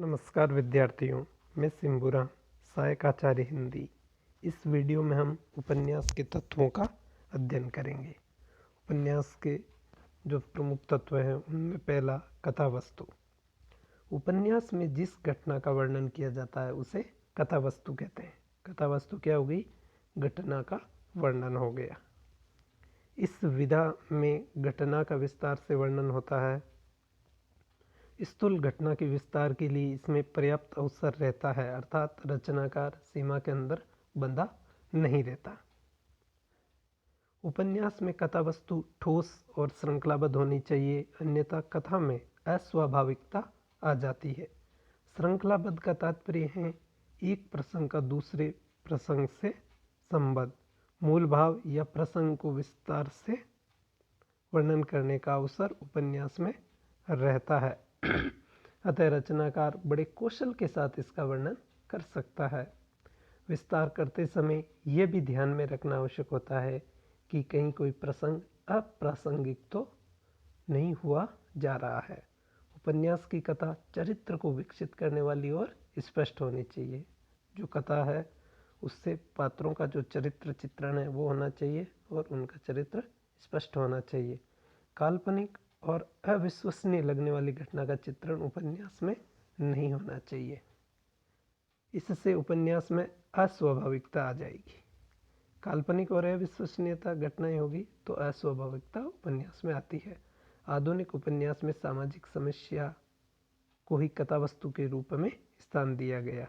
नमस्कार विद्यार्थियों, मैं सिंबुरा सहायक आचार्य हिंदी। इस वीडियो में हम उपन्यास के तत्वों का अध्ययन करेंगे। उपन्यास के जो प्रमुख तत्व हैं उनमें पहला कथा वस्तु। उपन्यास में जिस घटना का वर्णन किया जाता है उसे कथा वस्तु कहते हैं। कथा वस्तु क्या हो गई? घटना का वर्णन हो गया। इस विधा में घटना का विस्तार से वर्णन होता है। स्थूल घटना के विस्तार के लिए इसमें पर्याप्त अवसर रहता है, अर्थात रचनाकार सीमा के अंदर बंधा नहीं रहता। उपन्यास में कथा वस्तु ठोस और श्रृंखलाबद्ध होनी चाहिए, अन्यथा कथा में अस्वाभाविकता आ जाती है। श्रृंखलाबद्ध का तात्पर्य है एक प्रसंग का दूसरे प्रसंग से संबंध, मूल भाव या प्रसंग को विस्तार से वर्णन करने का अवसर उपन्यास में रहता है। अतः रचनाकार बड़े कौशल के साथ इसका वर्णन कर सकता है। विस्तार करते समय यह भी ध्यान में रखना आवश्यक होता है कि कहीं कोई प्रसंग अप्रासंगिक तो नहीं हुआ जा रहा है। उपन्यास की कथा चरित्र को विकसित करने वाली और स्पष्ट होनी चाहिए। जो कथा है उससे पात्रों का जो चरित्र चित्रण है वो होना चाहिए और उनका चरित्र स्पष्ट होना चाहिए। काल्पनिक और अविश्वसनीय लगने वाली घटना का चित्रण उपन्यास में नहीं होना चाहिए। इससे उपन्यास में अस्वाभाविकता आ जाएगी। काल्पनिक और अविश्वसनीयता घटनाएं होगी तो अस्वाभाविकता उपन्यास में आती है। आधुनिक उपन्यास में सामाजिक समस्या को ही कथा वस्तु के रूप में स्थान दिया गया।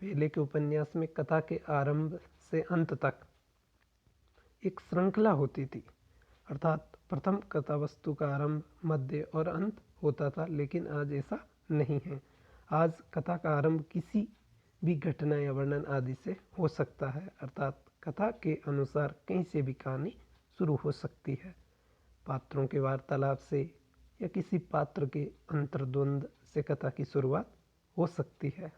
पहले के उपन्यास में कथा के आरंभ से अंत तक एक श्रृंखला होती थी, अर्थात प्रथम कथा वस्तु का आरंभ, मध्य और अंत होता था, लेकिन आज ऐसा नहीं है। आज कथा का आरंभ किसी भी घटना या वर्णन आदि से हो सकता है, अर्थात कथा के अनुसार कहीं से भी कहानी शुरू हो सकती है। पात्रों के वार्तालाप से या किसी पात्र के अंतर्द्वंद से कथा की शुरुआत हो सकती है।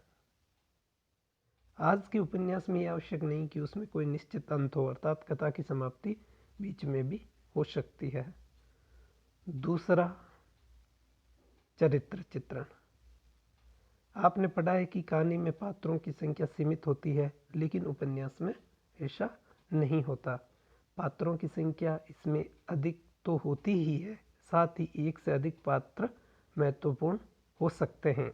आज के उपन्यास में यह आवश्यक नहीं कि उसमें कोई निश्चित अंत हो, अर्थात कथा की समाप्ति बीच में भी हो सकती है। दूसरा, चरित्र चित्रण। आपने पढ़ा है कि कहानी में पात्रों की संख्या सीमित होती है, लेकिन उपन्यास में ऐसा नहीं होता। पात्रों की संख्या इसमें अधिक तो होती ही है, साथ ही एक से अधिक पात्र महत्वपूर्ण हो सकते हैं।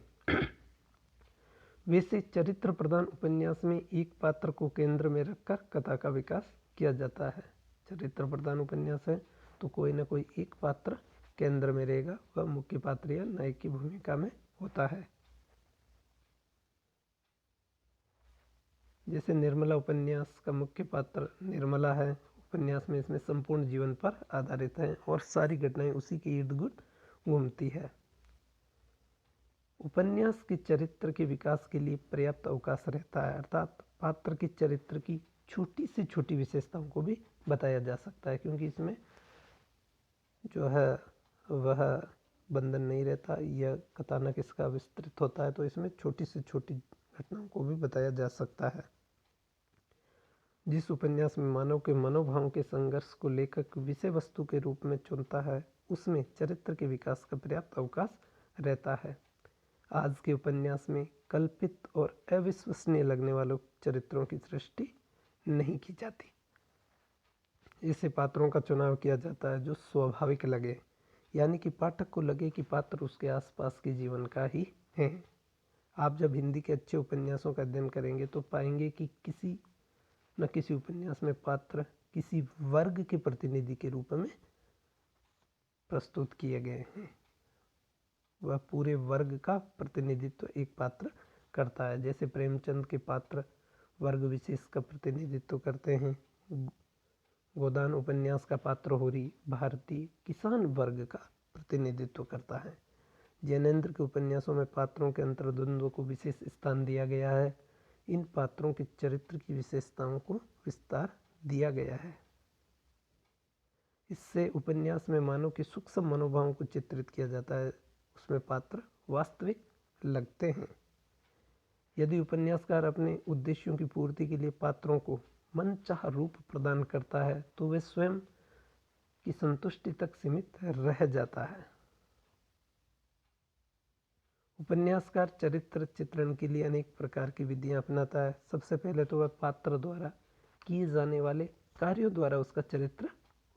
वैसे चरित्र प्रधान उपन्यास में एक पात्र को केंद्र में रखकर कथा का विकास किया जाता है। चरित्र प्रधान उपन्यास है तो कोई ना कोई एक पात्र केंद्र में रहेगा, वह मुख्य पात्र या नायक की भूमिका में होता है। जैसे निर्मला उपन्यास का मुख्य पात्र निर्मला है। उपन्यास में इसमें संपूर्ण जीवन पर आधारित है और सारी घटनाएं उसी के इर्द गिर्द घूमती है। उपन्यास के चरित्र के विकास के लिए पर्याप्त अवकाश रहता है, अर्थात पात्र के चरित्र की छोटी से छोटी विशेषताओं को भी बताया जा सकता है, क्योंकि इसमें जो है वह बंधन नहीं रहता, यह कथानक इसका विस्तृत होता है, तो इसमें छोटी से छोटी घटनाओं को भी बताया जा सकता है। जिस उपन्यास में मानव के मनोभाव के संघर्ष को लेखक विषय वस्तु के रूप में चुनता है, उसमें चरित्र के विकास का पर्याप्त अवकाश रहता है। आज के उपन्यास में कल्पित और अविश्वसनीय लगने वालों चरित्रों की सृष्टि नहीं की जाती। ऐसे पात्रों का चुनाव किया जाता है जो स्वाभाविक लगे, यानी कि पाठक को लगे कि पात्र उसके आसपास के जीवन का ही है। आप जब हिंदी के अच्छे उपन्यासों का अध्ययन करेंगे तो पाएंगे कि किसी न किसी उपन्यास में पात्र किसी वर्ग के प्रतिनिधि के रूप में प्रस्तुत किए गए हैं। वह पूरे वर्ग का प्रतिनिधित्व एक पात्र करता है। जैसे प्रेमचंद के पात्र वर्ग विशेष का प्रतिनिधित्व करते हैं। गोदान उपन्यास का पात्र होरी भारतीय किसान वर्ग का प्रतिनिधित्व करता है। जैनेन्द्र के उपन्यासों में पात्रों के अंतर्द्वंद्व को विशेष स्थान दिया गया है। इन पात्रों के चरित्र की विशेषताओं को विस्तार दिया गया है। इससे उपन्यास में मानव के सूक्ष्म मनोभावों को चित्रित किया जाता है, उसमें पात्र वास्तविक लगते हैं। यदि उपन्यासकार अपने उद्देश्यों की पूर्ति के लिए पात्रों को मनचाहा रूप प्रदान करता है तो वे स्वयं की संतुष्टि तक सीमित रह जाता है। उपन्यासकार चरित्र चित्रण के लिए अनेक प्रकार की विधियां अपनाता है। सबसे पहले तो वह पात्र द्वारा किए जाने वाले कार्यों द्वारा उसका चरित्र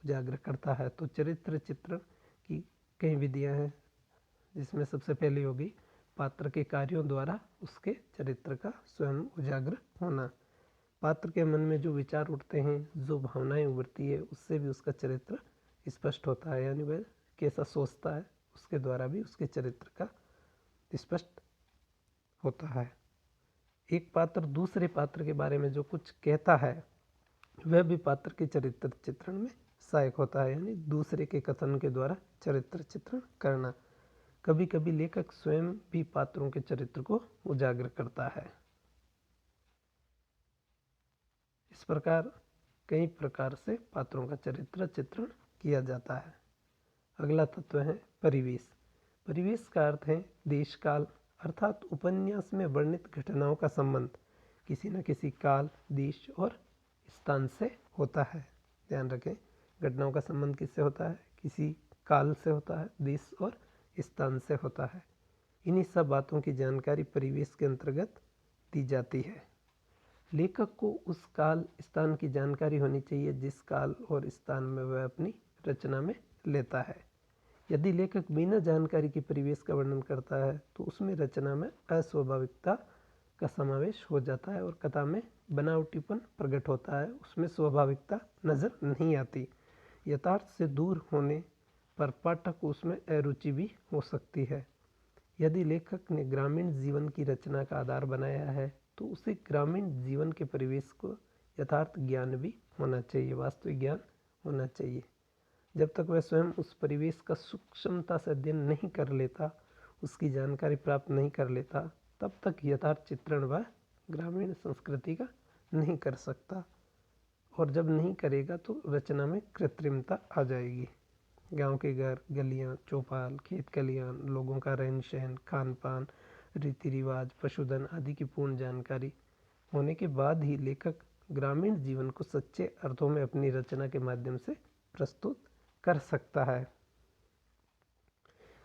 उजागर करता है। तो चरित्र चित्रण की कई विधियां हैं, जिसमें सबसे पहली होगी पात्र के कार्यों द्वारा उसके चरित्र का स्वयं उजागर होना। पात्र के मन में जो विचार उठते हैं, जो भावनाएं उभरती है, उससे भी उसका चरित्र स्पष्ट होता है, यानी वह कैसा सोचता है उसके द्वारा भी उसके चरित्र का स्पष्ट होता है। एक पात्र दूसरे पात्र के बारे में जो कुछ कहता है वह भी पात्र के चरित्र चित्रण में सहायक होता है, यानी दूसरे के कथन के द्वारा चरित्र चित्रण करना। कभी कभी लेखक स्वयं भी पात्रों के चरित्र को उजागर करता है। इस प्रकार कई प्रकार से पात्रों का चरित्र चित्रण किया जाता है। अगला तत्व है परिवेश। परिवेश का अर्थ है देश काल, अर्थात उपन्यास में वर्णित घटनाओं का संबंध किसी न किसी काल, देश और स्थान से होता है। ध्यान रखें, घटनाओं का संबंध किससे होता है? किसी काल से होता है, देश और स्थान से होता है। इन्हीं सब बातों की जानकारी परिवेश के अंतर्गत दी जाती है। लेखक को उस काल स्थान की जानकारी होनी चाहिए जिस काल और स्थान में वह अपनी रचना में लेता है। यदि लेखक बिना जानकारी के परिवेश का वर्णन करता है तो उसमें रचना में अस्वाभाविकता का समावेश हो जाता है और कथा में बनावटीपन प्रकट होता है, उसमें स्वाभाविकता नज़र नहीं आती। यथार्थ से दूर होने पर पाठक को उसमें अरुचि भी हो सकती है। यदि लेखक ने ग्रामीण जीवन की रचना का आधार बनाया है तो उसे ग्रामीण जीवन के परिवेश को यथार्थ ज्ञान भी होना चाहिए, वास्तविक ज्ञान होना चाहिए। जब तक वह स्वयं उस परिवेश का सूक्ष्मता से अध्ययन नहीं कर लेता, उसकी जानकारी प्राप्त नहीं कर लेता, तब तक यथार्थ चित्रण वह ग्रामीण संस्कृति का नहीं कर सकता, और जब नहीं करेगा तो रचना में कृत्रिमता आ जाएगी। गांव के घर, गलियां, चौपाल, खेत खलियान, लोगों का रहन सहन, खान पान, रीति रिवाज, पशुधन आदि की पूर्ण जानकारी होने के बाद ही लेखक ग्रामीण जीवन को सच्चे अर्थों में अपनी रचना के माध्यम से प्रस्तुत कर सकता है।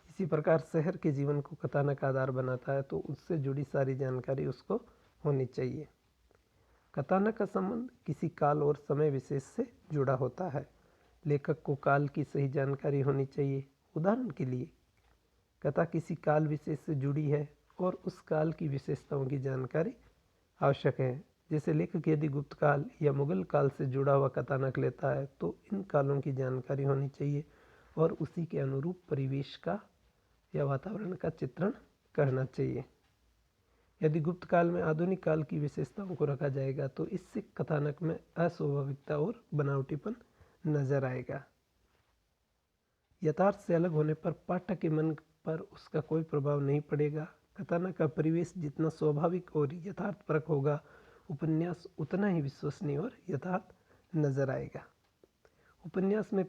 इसी प्रकार शहर के जीवन को कथानक आधार बनाता है तो उससे जुड़ी सारी जानकारी उसको होनी चाहिए। कथानक का संबंध किसी काल और समय विशेष से जुड़ा होता है। लेखक को काल की सही जानकारी होनी चाहिए। उदाहरण के लिए, कथा किसी काल विशेष से जुड़ी है और उस काल की विशेषताओं की जानकारी आवश्यक है। जैसे लेखक यदि गुप्त काल या मुगल काल से जुड़ा हुआ कथानक लेता है तो इन कालों की जानकारी होनी चाहिए और उसी के अनुरूप परिवेश का या वातावरण का चित्रण करना चाहिए। यदि गुप्त काल में आधुनिक काल की विशेषताओं को रखा जाएगा तो इससे कथानक में अस्वाभाविकता और बनावटीपन नजर आएगा। यथार्थ से अलग होने पर पाठक के मन पर उसका कोई प्रभाव नहीं पड़ेगा। कथानक का परिवेश जितना स्वाभाविक और यथार्थपरक होगा, उपन्यास उतना ही विश्वसनीय और यथार्थ नजर आएगा। उपन्यास में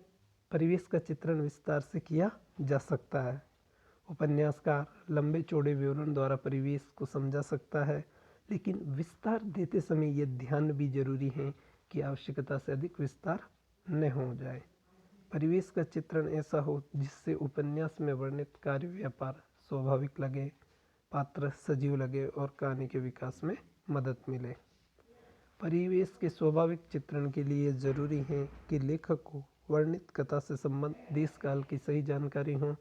परिवेश का चित्रण विस्तार से किया जा सकता है। उपन्यासकार लंबे चौड़े विवरण द्वारा परिवेश को समझा सकता है, लेकिन विस्तार देते समय यह ध्यान भी जरूरी है कि आवश्यकता से अधिक विस्तार न हो जाए। परिवेश का चित्रण ऐसा हो जिससे उपन्यास में वर्णित कार्य व्यापार स्वाभाविक लगे, पात्र सजीव लगे और कहानी के विकास में मदद मिले। परिवेश के स्वाभाविक चित्रण के लिए जरूरी है कि लेखक को वर्णित कथा से संबंधित देश काल की सही जानकारी हो,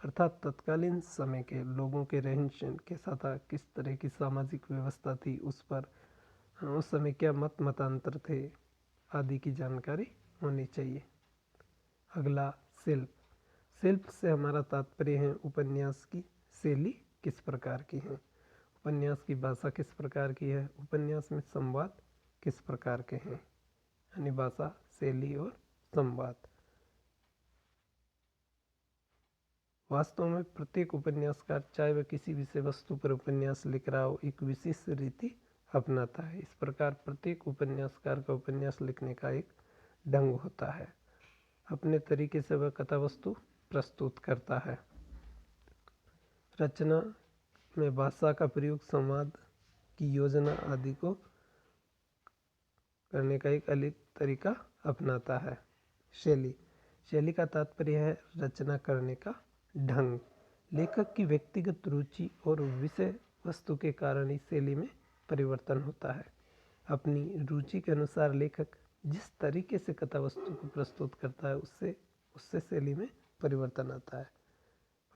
अर्थात तत्कालीन समय के लोगों के रहन सहन कैसा था, किस तरह की सामाजिक व्यवस्था थी, उस पर उस समय क्या मतांतर थे आदि की जानकारी होनी चाहिए। अगला शिल्प। शिल्प से हमारा तात्पर्य है उपन्यास की शैली किस प्रकार की है, उपन्यास की भाषा किस प्रकार की है, उपन्यास में संवाद किस प्रकार के हैं, यानी भाषा, शैली और संवाद। वास्तव में प्रत्येक उपन्यासकार चाहे वह किसी विषय वस्तु पर उपन्यास लिख रहा हो, एक विशिष्ट रीति अपनाता है। इस प्रकार प्रत्येक उपन्यासकार का उपन्यास लिखने का एक ढंग होता है। अपने तरीके से वह कथा वस्तु प्रस्तुत करता है। रचना में भाषा का प्रयोग, संवाद की योजना आदि को करने का एक अलग तरीका अपनाता है। शैली। शैली का तात्पर्य है रचना करने का ढंग। लेखक की व्यक्तिगत रुचि और विषय वस्तु के कारण इस शैली में परिवर्तन होता है। अपनी रुचि के अनुसार लेखक जिस तरीके से कथा वस्तु को प्रस्तुत करता है उससे शैली में परिवर्तन आता है।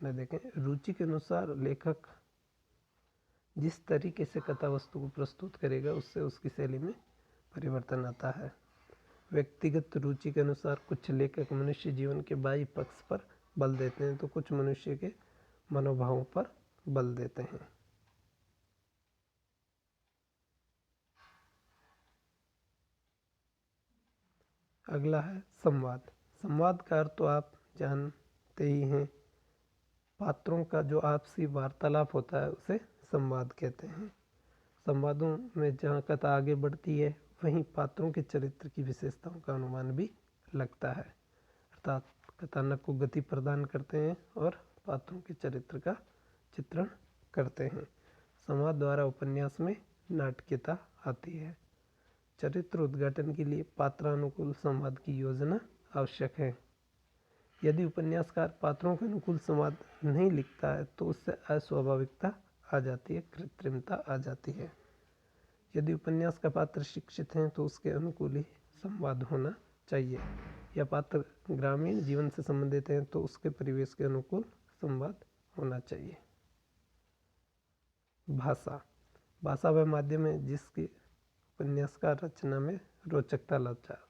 उन्हें देखें, रुचि के अनुसार लेखक जिस तरीके से कथा वस्तु को प्रस्तुत करेगा उससे उसकी शैली में परिवर्तन आता है। व्यक्तिगत रुचि के अनुसार कुछ लेखक मनुष्य जीवन के बाह्य पक्ष पर बल देते हैं तो कुछ मनुष्य के मनोभावों पर बल देते हैं। अगला है संवाद। संवाद का अर्थ तो आप जानते ही हैं, पात्रों का जो आपसी वार्तालाप होता है उसे संवाद कहते हैं। संवादों में जहाँ कथा आगे बढ़ती है वहीं पात्रों के चरित्र की विशेषताओं का अनुमान भी लगता है, अर्थात कथानक को गति प्रदान करते हैं और पात्रों के चरित्र का चित्रण करते हैं। संवाद द्वारा उपन्यास में नाटकीयता आती है। चरित्र उद्घाटन के लिए पात्रानुकूल संवाद की योजना आवश्यक है। यदि उपन्यासकार पात्रों के अनुकूल संवाद नहीं लिखता है तो उससे अस्वाभाविकता आ जाती है, कृत्रिमता आ जाती है। यदि उपन्यास का पात्र शिक्षित हैं तो उसके अनुकूल ही संवाद होना चाहिए, या पात्र ग्रामीण जीवन से संबंधित हैं तो उसके परिवेश के अनुकूल संवाद होना चाहिए। भाषा। भाषा वह माध्यम है जिसकी उपन्यासकार रचना में रोचकता लाता है।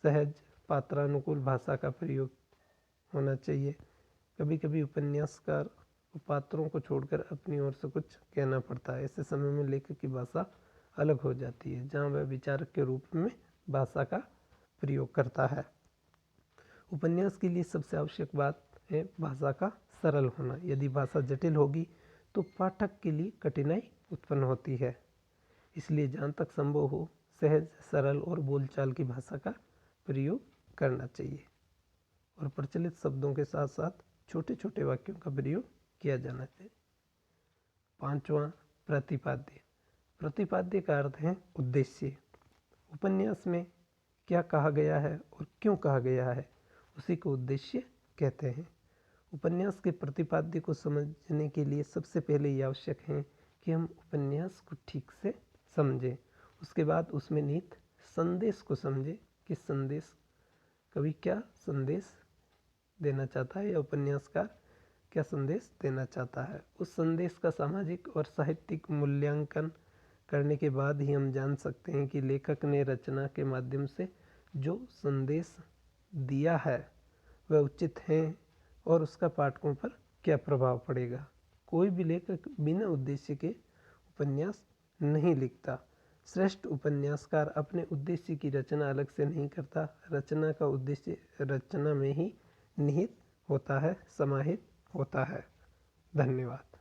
सहज पात्रानुकूल भाषा का प्रयोग होना चाहिए। कभी कभी उपन्यासकार को पात्रों को छोड़कर अपनी ओर से कुछ कहना पड़ता है। ऐसे समय में लेखक की भाषा अलग हो जाती है, जहाँ वह विचारक के रूप में भाषा का प्रयोग करता है। उपन्यास के लिए सबसे आवश्यक बात है भाषा का सरल होना। यदि भाषा जटिल होगी तो पाठक के लिए कठिनाई उत्पन्न होती है। इसलिए जहाँ तक संभव हो सहज, सरल और बोलचाल की भाषा का प्रयोग करना चाहिए और प्रचलित शब्दों के साथ साथ छोटे छोटे वाक्यों का प्रयोग किया जाना चाहिए। पांचवा, प्रतिपाद्य। प्रतिपाद्य का अर्थ है उद्देश्य। उपन्यास में क्या कहा गया है और क्यों कहा गया है उसी को उद्देश्य कहते हैं। उपन्यास के प्रतिपाद्य को समझने के लिए सबसे पहले ये आवश्यक है कि हम उपन्यास को ठीक से समझें। उसके बाद उसमें निहित संदेश को समझें कि संदेश कवि क्या संदेश देना चाहता है या उपन्यासकार क्या संदेश देना चाहता है। उस संदेश का सामाजिक और साहित्यिक मूल्यांकन करने के बाद ही हम जान सकते हैं कि लेखक ने रचना के माध्यम से जो संदेश दिया है वह उचित है और उसका पाठकों पर क्या प्रभाव पड़ेगा। कोई भी लेखक बिना उद्देश्य के उपन्यास नहीं लिखता। श्रेष्ठ उपन्यासकार अपने उद्देश्य की रचना अलग से नहीं करता। रचना का उद्देश्य रचना में ही निहित होता है, समाहित होता है। धन्यवाद।